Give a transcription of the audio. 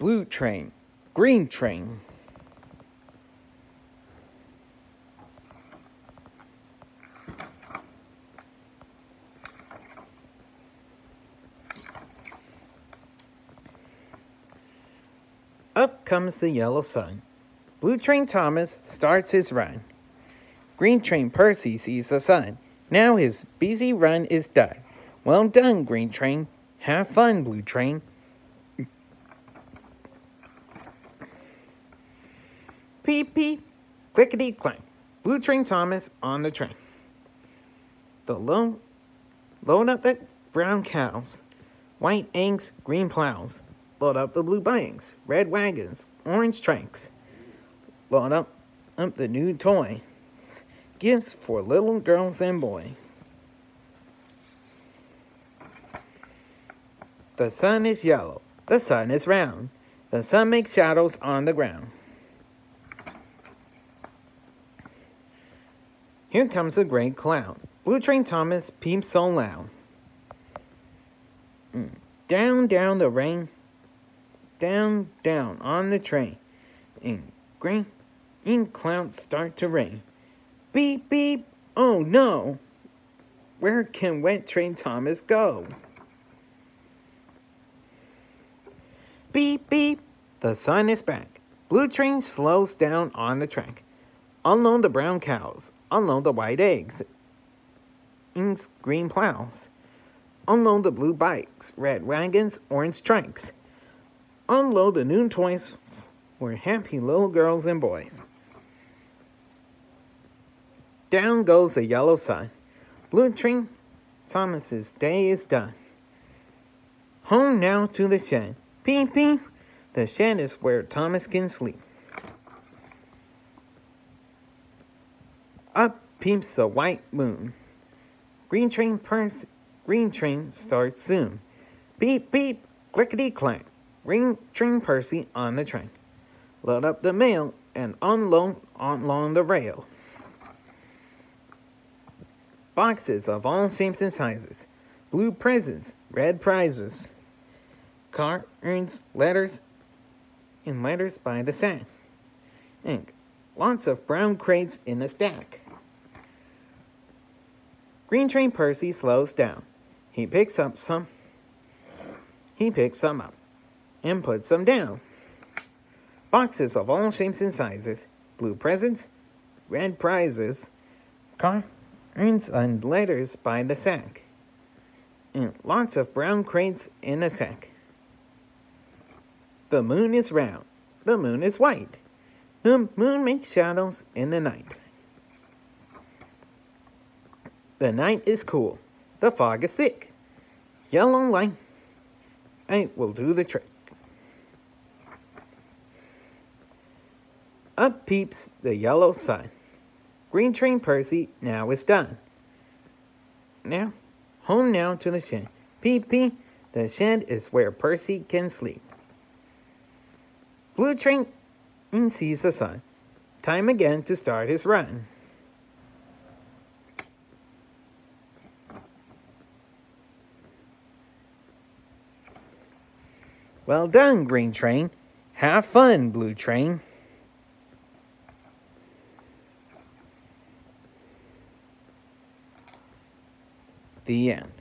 Blue train, green train. Up comes the yellow sun. Blue train Thomas starts his run. Green train Percy sees the sun. Now his busy run is done. Well done, green train. Have fun, blue train. Peep, peep, clickety clank. Blue train Thomas on the train. The load up the brown cows, white eggs, green plows. Load up the blue bikes, red wagons, orange tracks. Load up the new toy. Gifts for little girls and boys. The sun is yellow. The sun is round. The sun makes shadows on the ground. Here comes the great cloud. Blue train Thomas peeps so loud. Down, down the rain. Down, down on the train. And green clouds start to rain. Beep, beep, oh no! Where can wet train Thomas go? Beep, beep, the sun is back. Blue train slows down on the track. Unload the brown cows. Unload the white eggs. Inks, green plows. Unload the blue bikes, red wagons, orange tracks. Unload the new toys for happy little girls and boys. Down goes the yellow sun. Blue train Thomas's day is done. Home now to the shed. Peep, peep, the shed is where Thomas can sleep. Up peeps the white moon. Green train starts soon. Beep, beep, clickety clank. Green train Percy on the train. Load up the mail and unload along the rail. Boxes of all shapes and sizes. Blue presents, red prizes. Cards, letters, and letters by the sack. And lots of brown crates in a stack. Green train Percy slows down. He picks some up and puts them down. Boxes of all shapes and sizes. Blue presents, red prizes. Cards and letters by the sack. And lots of brown crates in a sack. The moon is round. The moon is white. The moon makes shadows in the night. The night is cool. The fog is thick. Yellow light will do the trick. Up peeps the yellow sun. Green train Percy now is done. Now, home now to the shed. Peep, peep, the shed is where Percy can sleep. Blue train sees the sun. Time again to start his run. Well done, green train. Have fun, blue train. The end.